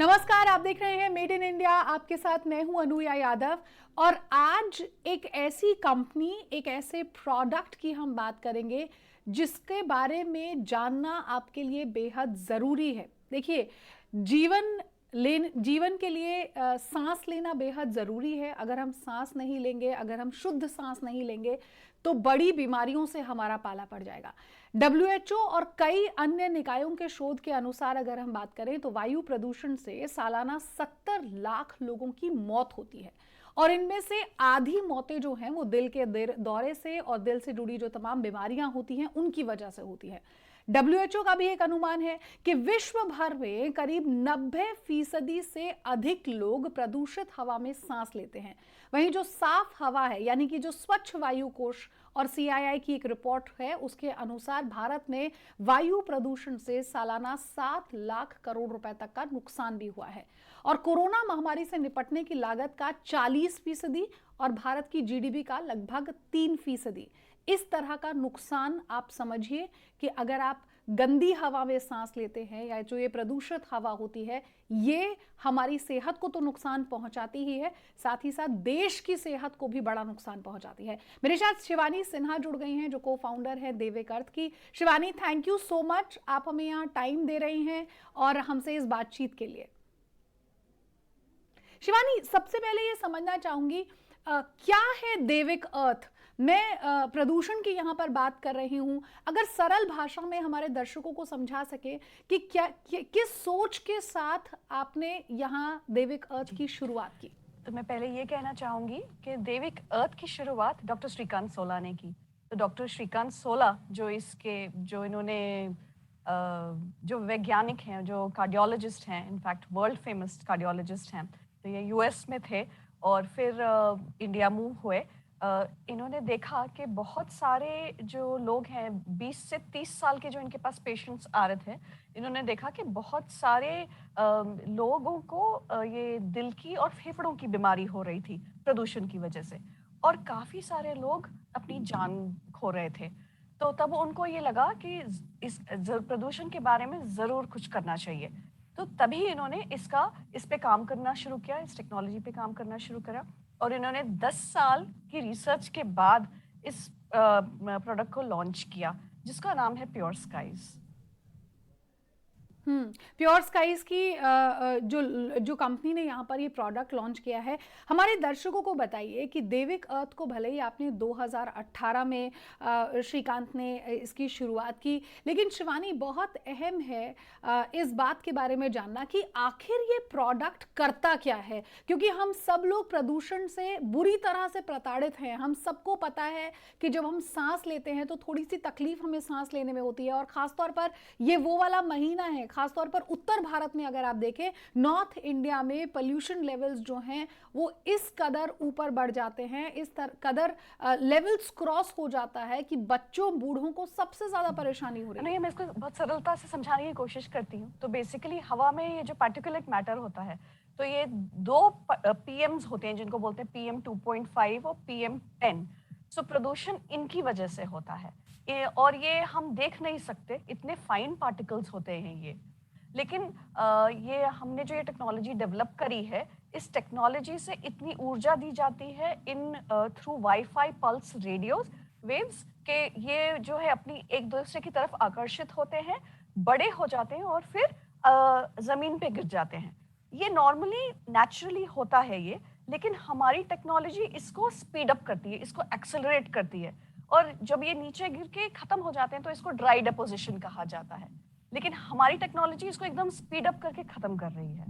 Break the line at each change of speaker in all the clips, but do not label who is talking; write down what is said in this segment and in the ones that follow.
नमस्कार, आप देख रहे हैं मेड इन इंडिया। आपके साथ मैं हूं अनुया यादव और आज एक ऐसी कंपनी, एक ऐसे प्रोडक्ट की हम बात करेंगे जिसके बारे में जानना आपके लिए बेहद ज़रूरी है। देखिए, जीवन के लिए सांस लेना बेहद ज़रूरी है। अगर हम सांस नहीं लेंगे, अगर हम शुद्ध सांस नहीं लेंगे तो बड़ी बीमारियों से हमारा पाला पड़ जाएगा। WHO और कई अन्य निकायों के शोध के अनुसार अगर हम बात करें तो वायु प्रदूषण से सालाना 70 लाख लोगों की मौत होती है और इनमें से आधी मौतें जो हैं वो दिल के दौरे से और दिल से जुड़ी जो तमाम बीमारियां होती हैं उनकी वजह से होती है। WHO का भी एक अनुमान है कि विश्व भर में करीब 90% से अधिक लोग प्रदूषित हवा में सांस लेते हैं। वहीं जो साफ हवा है, यानी कि जो स्वच्छ वायु कोष और CII की एक रिपोर्ट है, उसके अनुसार भारत में वायु प्रदूषण से सालाना 7 लाख करोड़ रुपए तक का नुकसान भी हुआ है और कोरोना महामारी से निपटने की लागत का 40% और भारत की GDP का लगभग 3%। इस तरह का नुकसान आप समझिए कि अगर आप गंदी हवा में सांस लेते हैं या जो ये प्रदूषित हवा होती है, ये हमारी सेहत को तो नुकसान पहुंचाती ही है, साथ ही साथ देश की सेहत को भी बड़ा नुकसान पहुंचाती है। मेरे साथ शिवानी सिन्हा जुड़ गई हैं जो को फाउंडर है देविक अर्थ की। Shivani, thank you so much, आप हमें यहाँ टाइम दे रही हैं और हमसे इस बातचीत के लिए। शिवानी, सबसे पहले ये समझना चाहूंगी क्या है देविक अर्थ। मैं प्रदूषण की यहाँ पर बात कर रही हूँ, अगर सरल भाषा में हमारे दर्शकों को समझा सके कि किस सोच के साथ आपने यहाँ देविक अर्थ की शुरुआत की।
तो मैं पहले ये कहना चाहूंगी कि देविक अर्थ की शुरुआत डॉक्टर श्रीकांत सोला ने की। तो डॉक्टर श्रीकांत सोला जो इन्होंने जो वैज्ञानिक हैं, जो कार्डियोलॉजिस्ट हैं, इनफैक्ट वर्ल्ड फेमस कार्डियोलॉजिस्ट हैं, तो ये US में थे और फिर इंडिया मूव हुए। इन्होंने देखा कि बहुत सारे जो लोग हैं 20 से 30 साल के जो इनके पास पेशेंट्स आ रहे थे, इन्होंने देखा कि बहुत सारे लोगों को ये दिल की और फेफड़ों की बीमारी हो रही थी प्रदूषण की वजह से, और काफ़ी सारे लोग अपनी जान खो रहे थे। तो तब उनको ये लगा कि इस प्रदूषण के बारे में ज़रूर कुछ करना चाहिए। तो तभी इन्होंने इस पे काम करना शुरू किया, इस टेक्नोलॉजी पे काम करना शुरू करा और इन्होंने 10 साल की रिसर्च के बाद इस प्रोडक्ट को लॉन्च किया जिसका नाम है प्योर स्काइज।
प्योर स्काइज की जो कंपनी ने यहाँ पर ये प्रोडक्ट लॉन्च किया है, हमारे दर्शकों को बताइए कि देविक अर्थ को भले ही आपने 2018 में श्रीकांत ने इसकी शुरुआत की, लेकिन शिवानी बहुत अहम है इस बात के बारे में जानना कि आखिर ये प्रोडक्ट करता क्या है, क्योंकि हम सब लोग प्रदूषण से बुरी तरह से प्रताड़ित हैं। हम सबको पता है कि जब हम सांस लेते हैं तो थोड़ी सी तकलीफ हमें सांस लेने में होती है और ख़ासतौर पर ये वो वाला महीना है, खासतौर पर उत्तर भारत में अगर आप देखें, नॉर्थ इंडिया में पोल्यूशन लेवल्स जो हैं वो इस कदर ऊपर बढ़ जाते हैं, इस कदर लेवल्स क्रॉस हो जाता है कि बच्चों बूढ़ों को सबसे ज्यादा परेशानी हो रही है।
नहीं, मैं इसको बहुत सरलता से समझाने की कोशिश करती हूँ। तो बेसिकली हवा में ये जो पार्टिकुलेट मैटर होता है, तो ये 2 PMs होते हैं जिनको बोलते हैं PM 2.5 और PM 10। सो प्रदूषण इनकी वजह से होता है और ये हम देख नहीं सकते, इतने फाइन पार्टिकल्स होते हैं ये। लेकिन ये हमने जो ये टेक्नोलॉजी डेवलप करी है, इस टेक्नोलॉजी से इतनी ऊर्जा दी जाती है in through wifi pulse radios waves के ये जो है अपनी एक दूसरे की तरफ आकर्षित होते हैं, बड़े हो जाते हैं और फिर जमीन पे गिर जाते हैं। ये नॉर्मली नेचुरली होता है ये, लेकिन हमारी टेक्नोलॉजी इसको स्पीड अप करती है, इसको एक्सेलरेट करती है और जब ये नीचे गिर के खत्म हो जाते हैं तो इसको ड्राई डिपोजिशन कहा जाता है। लेकिन हमारी टेक्नोलॉजी इसको एकदम स्पीड अप करके खत्म कर रही है।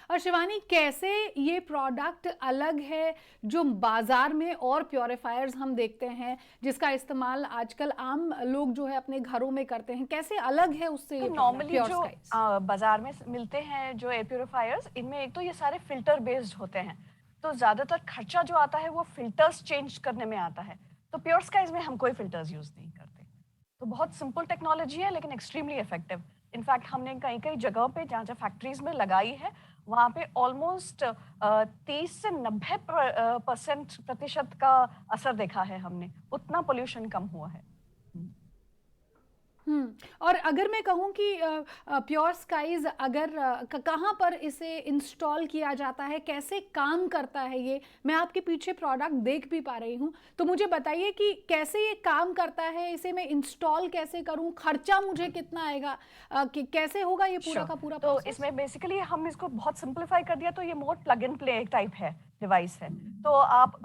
और शिवानी, कैसे ये प्रोडक्ट अलग है जो बाजार में और प्योरीफायर्स हम देखते हैं जिसका इस्तेमाल आजकल आम लोग जो है अपने घरों में करते हैं, कैसे अलग है उससे?
तो नॉर्मली जो बाजार में मिलते हैं जो एयर प्योरीफायर्स, इनमें एक तो ये सारे फिल्टर बेस्ड होते हैं, तो ज्यादातर खर्चा जो आता है वो फिल्टर्स चेंज करने में आता है। तो प्योर स्काइज में हम कोई फिल्टर्स यूज नहीं करते। तो बहुत सिंपल टेक्नोलॉजी है लेकिन एक्सट्रीमली इफेक्टिव। इनफैक्ट हमने कई कई जगहों पे जहाँ जहाँ फैक्ट्रीज में लगाई है, वहाँ पे ऑलमोस्ट 30 से 90% का असर देखा है हमने, उतना पोल्यूशन कम हुआ है।
और अगर मैं कहूँ कि प्योर स्काइज अगर कहाँ पर इसे इंस्टॉल किया जाता है, कैसे काम करता है ये, मैं आपके पीछे प्रोडक्ट देख भी पा रही हूँ, तो मुझे बताइए कि कैसे ये काम करता है, इसे मैं इंस्टॉल कैसे करूँ, खर्चा मुझे कितना आएगा, कि कैसे होगा ये पूरा
श्योर।
का पूरा
तो
प्रोसेस?
इसमें बेसिकली हम इसको बहुत सिंपलीफाई कर दिया, तो ये मोर प्लग एंड प्ले टाइप है, डिवाइस है। तो आप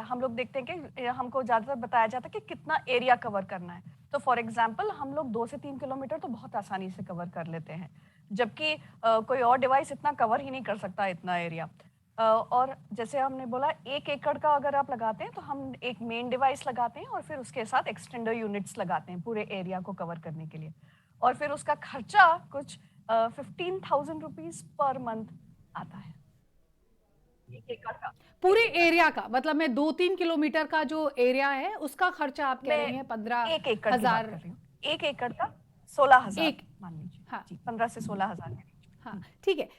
हम लोग देखते हैं कि हमको ज़्यादातर बताया जाता है कि कितना एरिया कवर करना है। तो फॉर एग्जांपल हम लोग 2 से 3 किलोमीटर तो बहुत आसानी से कवर कर लेते हैं, जबकि कोई और डिवाइस इतना कवर ही नहीं कर सकता इतना एरिया। और जैसे हमने बोला 1 एकड़ का अगर आप लगाते हैं तो हम एक मेन डिवाइस लगाते हैं और फिर उसके साथ एक्सटेंडर यूनिट्स लगाते हैं पूरे एरिया को कवर करने के लिए। और फिर उसका खर्चा कुछ 15,000 रुपीज पर मंथ आता है 1 एकड़ का।
पूरे
1 एकड़
एरिया का मतलब मैं 2-3 किलोमीटर का जो एरिया है उसका खर्चा आप कह
मैं
रही हैं 15
1 एकड़ की बात
हजार
कर रही हूँ। 1 एकड़ का 16,000
एक।
मान लीजिए।
हाँ।
जी, 15 से 16,000 के बीच में।
हाँ, ठीक है।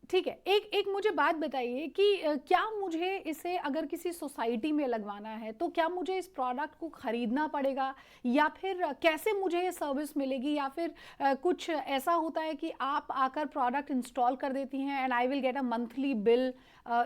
ठीक है, एक एक मुझे बात बताइए कि क्या मुझे इसे अगर किसी सोसाइटी में लगवाना है तो क्या मुझे इस प्रोडक्ट को खरीदना पड़ेगा, या फिर कैसे मुझे ये सर्विस मिलेगी, या फिर कुछ ऐसा होता है कि आप आकर प्रोडक्ट इंस्टॉल कर देती हैं and I will get a monthly bill,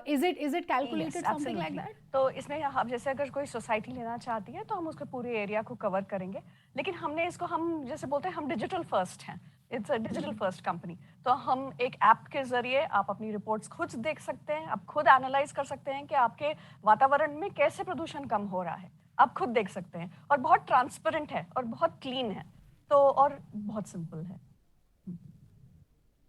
is it
yes,
calculated something like
absolutely.
That?
तो इसमें हम जैसे अगर कोई सोसाइटी लेना चाहती है तो हम उसके पूरे एरिया को कवर करेंगे, लेकिन हमने इसको हम जैसे बोलते हैं हम डिजिटल फर्स्ट हैं, it's a digital first company. तो हम एक ऐप के जरिए आप अपनी रिपोर्ट्स खुद देख सकते हैं, आप खुद एनालाइज कर सकते हैं कि आपके वातावरण में कैसे प्रदूषण कम हो रहा है, आप खुद देख सकते हैं। और बहुत ट्रांसपेरेंट है और बहुत क्लीन है, तो और बहुत सिंपल है।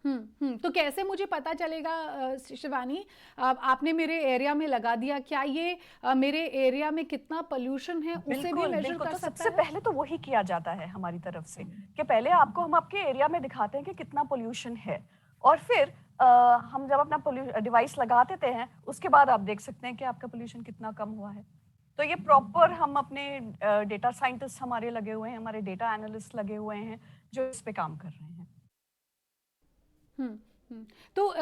तो कैसे मुझे पता चलेगा शिवानी, आपने मेरे एरिया में लगा दिया, क्या ये मेरे एरिया में कितना पोल्यूशन है उसे भी
बिल्कुल,
मेजर
बिल्कुल।
कर
तो
सकता
सबसे
है?
पहले तो वही किया जाता है हमारी तरफ से कि पहले आपको हम आपके एरिया में दिखाते हैं कि कितना पोल्यूशन है, और फिर हम जब अपना डिवाइस लगा देते हैं, उसके बाद आप देख सकते हैं कि आपका पोल्यूशन कितना कम हुआ है। तो ये प्रॉपर हम अपने डेटा साइंटिस्ट हमारे लगे हुए हैं, हमारे डेटा एनालिस्ट लगे हुए हैं, जो इस पे काम कर रहे हैं।
हम्म तो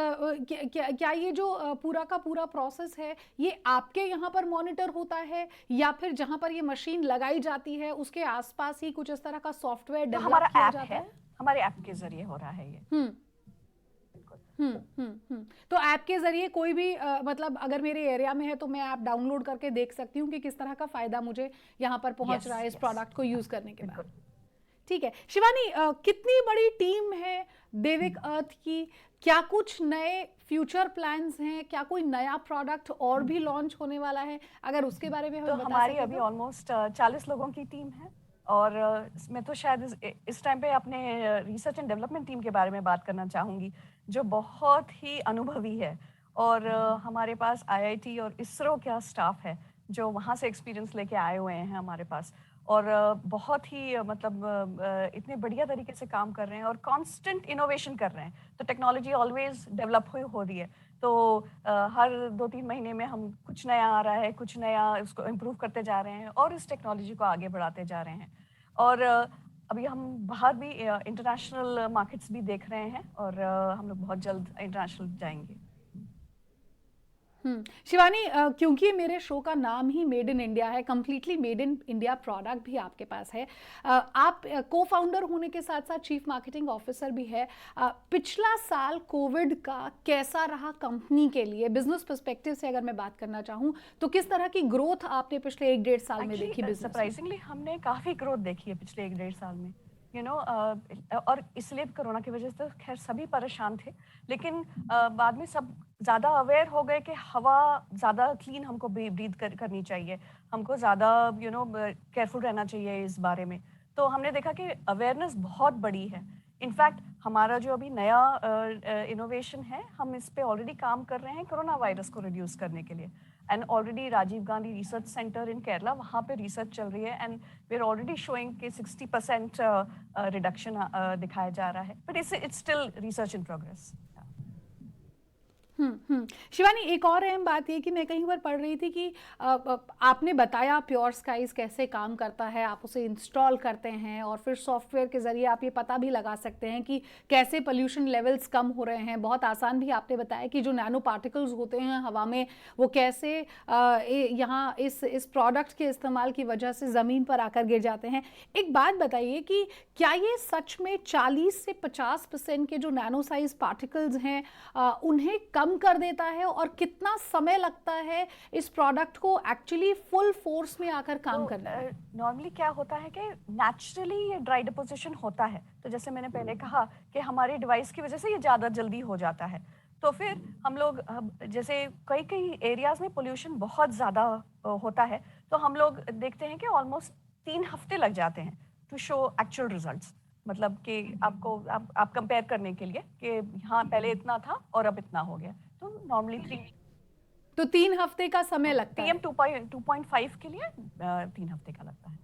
क्या ये जो पूरा का पूरा प्रोसेस है ये आपके यहाँ पर मॉनिटर होता है, या फिर जहाँ पर ये मशीन लगाई जाती है उसके आसपास ही कुछ इस तरह का सॉफ्टवेयर
तो
डेवलप
हमारा
किया
ऐप
जाता
है,
है?
हमारे ऐप के ज़रिए हो रहा है ये।
हम्म
बिल्कुल।
तो ऐप के जरिए कोई भी मतलब अगर मेरे एरिया में है तो मैं ऐप डाउनलोड करके देख सकती हूँ कि किस तरह का फायदा मुझे यहाँ पर पहुँच
यस,
रहा है इस
यस।
प्रोडक्ट को यूज करने के बाद।
बिल्कुल।
ठीक है शिवानी, कितनी बड़ी टीम है देविक अर्थ की, क्या कुछ नए फ्यूचर प्लान्स हैं, क्या कोई नया प्रोडक्ट और भी लॉन्च होने वाला है, अगर उसके बारे में
तो
हमें बता
हमारी
सकें
अभी
तो?
ऑलमोस्ट 40 लोगों की टीम है। और मैं तो शायद इस टाइम पे अपने रिसर्च एंड डेवलपमेंट टीम के बारे में बात करना चाहूँगी, जो बहुत ही अनुभवी है। और हमारे पास आईआईटी और इसरो का स्टाफ है, जो वहाँ से एक्सपीरियंस लेके आए हुए हैं हमारे पास। और बहुत ही मतलब इतने बढ़िया तरीके से काम कर रहे हैं और कांस्टेंट इनोवेशन कर रहे हैं। तो टेक्नोलॉजी ऑलवेज डेवलप हो रही है। तो हर 2-3 महीने में हम कुछ नया आ रहा है, कुछ नया उसको इम्प्रूव करते जा रहे हैं और इस टेक्नोलॉजी को आगे बढ़ाते जा रहे हैं। और अभी हम बाहर भी इंटरनेशनल मार्केट्स भी देख रहे हैं, और हम लोग बहुत जल्द इंटरनेशनल जाएंगे।
शिवानी, क्योंकि मेरे शो का नाम ही मेड इन इंडिया है, completely made in India product भी आपके पास है, आप को फाउंडर होने के साथ साथ चीफ मार्केटिंग ऑफिसर भी है, पिछला साल कोविड का कैसा रहा कंपनी के लिए, बिजनेस पर्सपेक्टिव से अगर मैं बात करना चाहूँ तो किस तरह की ग्रोथ आपने पिछले 1-1.5 साल में देखी बिजनेस में?
सरप्राइजिंगली हमने काफ़ी ग्रोथ देखी है पिछले 1-1.5 साल में, और इसलिए कोरोना की वजह से तो खैर सभी परेशान थे, लेकिन बाद में सब ज़्यादा अवेयर हो गए कि हवा ज़्यादा क्लीन हमको ब्रीथ करनी चाहिए, हमको ज़्यादा केयरफुल रहना चाहिए इस बारे में। तो हमने देखा कि अवेयरनेस बहुत बड़ी है। इनफैक्ट हमारा जो अभी नया इनोवेशन है, हम इस पे ऑलरेडी काम कर रहे हैं कोरोना वायरस को रिड्यूस करने के लिए। And already Rajiv Gandhi research centre in Kerala, वहाँ पे रिसर्च चल रही है, and we are already showing कि 60% रिडक्शन दिखाया जा रहा है, but it's still research in progress.
Shivani, एक और अहम बात ये कि मैं कहीं पर पढ़ रही थी कि आपने बताया प्योर स्काइज कैसे काम करता है, आप उसे इंस्टॉल करते हैं और फिर सॉफ्टवेयर के ज़रिए आप ये पता भी लगा सकते हैं कि कैसे पोल्यूशन लेवल्स कम हो रहे हैं। बहुत आसान भी आपने बताया कि जो नैनो पार्टिकल्स होते हैं हवा में वो कैसे यहाँ इस प्रोडक्ट के इस्तेमाल की वजह से ज़मीन पर आकर गिर जाते हैं। एक बात बताइए कि क्या ये सच में 40 से 50% के जो नैनो साइज पार्टिकल्स हैं उन्हें कम कर देता है, और कितना समय लगता है इस प्रोडक्ट को एक्चुअली फुल फोर्स में आकर काम करने में?
नॉर्मली क्या होता है कि नेचुरली ये ड्राई डिपोजिशन होता है, तो जैसे मैंने पहले कहा कि हमारे डिवाइस की वजह से ये ज़्यादा जल्दी हो जाता है। तो फिर हम लोग जैसे कई कई एरियाज में पोल्यूशन बहुत ज़्यादा होता है, तो हम लोग देखते हैं कि ऑलमोस्ट 3 हफ्ते लग जाते हैं टू शो एक्चुअल रिजल्ट्स। मतलब कि आपको आप कंपेयर करने के लिए कि हाँ पहले इतना था और अब इतना हो गया, तो नॉर्मली 3
तो 3 हफ्ते का समय लगता है।
PM 2.5 के लिए 3 हफ्ते का लगता है।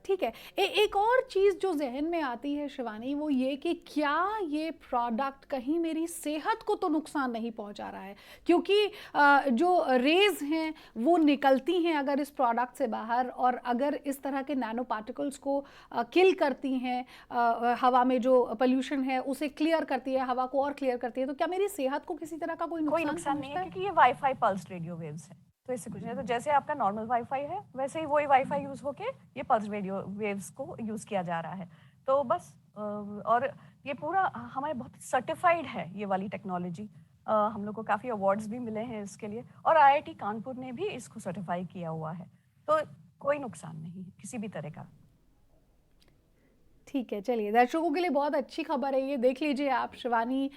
ठीक है। एक और चीज़ जो ज़हन में आती है शिवानी, वो ये कि क्या ये प्रोडक्ट कहीं मेरी सेहत को तो नुकसान नहीं पहुंचा रहा है, क्योंकि जो रेज़ हैं वो निकलती हैं अगर इस प्रोडक्ट से बाहर, और अगर इस तरह के नैनो पार्टिकल्स को किल करती हैं, हवा में जो पोल्यूशन है उसे क्लियर करती है, हवा को और क्लियर करती है, तो क्या मेरी सेहत को किसी तरह का कोई
नुकसान नहीं
पहुंचता
है,
है?
क्योंकि ये वाईफाई पल्स रेडियो वेव्स है, तो इससे कुछ नहीं। तो जैसे आपका नॉर्मल वाईफाई है वैसे ही वही वाईफाई यूज होके ये पल्स रेडियो वेव्स को यूज किया जा रहा है। तो बस और ये पूरा हमारे बहुत सर्टिफाइड है ये वाली टेक्नोलॉजी। हम लोग को काफ़ी अवार्ड्स भी मिले हैं इसके लिए, और IIT कानपुर ने भी इसको सर्टिफाई किया हुआ है। तो कोई नुकसान नहीं है किसी भी तरह का।
ठीक है, चलिए, दर्शकों के लिए बहुत अच्छी खबर है ये। देख लीजिए आप, शिवानी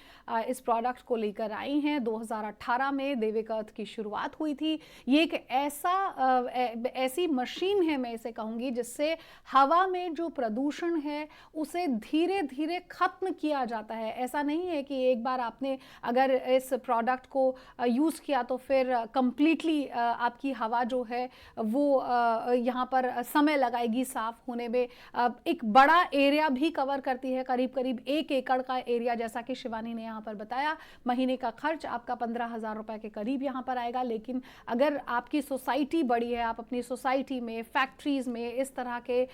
इस प्रोडक्ट को लेकर आई हैं। 2018 में देविक अर्थ की शुरुआत हुई थी। ये एक ऐसी मशीन है, मैं इसे कहूँगी, जिससे हवा में जो प्रदूषण है उसे धीरे धीरे ख़त्म किया जाता है। ऐसा नहीं है कि एक बार आपने अगर इस प्रोडक्ट को यूज़ किया तो फिर कंप्लीटली आपकी हवा जो है वो यहाँ पर समय लगाएगी साफ़ होने में। एक बड़ा एरिया भी कवर करती है, करीब करीब 1 एकड़ का एरिया, जैसा कि शिवानी ने यहाँ पर बताया। महीने का खर्च आपका 15,000 रुपए के करीब यहाँ पर आएगा। लेकिन अगर आपकी सोसाइटी बड़ी है, आप अपनी सोसाइटी में, फैक्ट्रीज में इस तरह के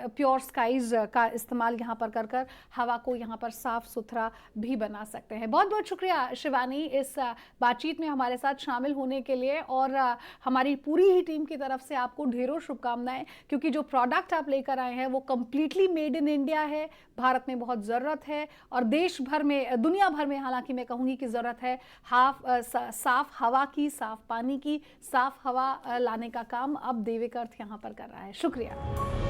प्योर स्काइज का इस्तेमाल यहाँ पर कर कर हवा को यहाँ पर साफ सुथरा भी बना सकते हैं। बहुत बहुत शुक्रिया शिवानी इस बातचीत में हमारे साथ शामिल होने के लिए, और हमारी पूरी ही टीम की तरफ से आपको ढेरों शुभकामनाएं, क्योंकि जो प्रोडक्ट आप लेकर आए हैं वो कंप्लीटली मेड इन इंडिया है। भारत में बहुत ज़रूरत है, और देश भर में, दुनिया भर में हालांकि मैं कहूँगी कि ज़रूरत है साफ हवा की, साफ पानी की, साफ हवा लाने का काम अब देविक अर्थ यहाँ पर कर रहा है। शुक्रिया।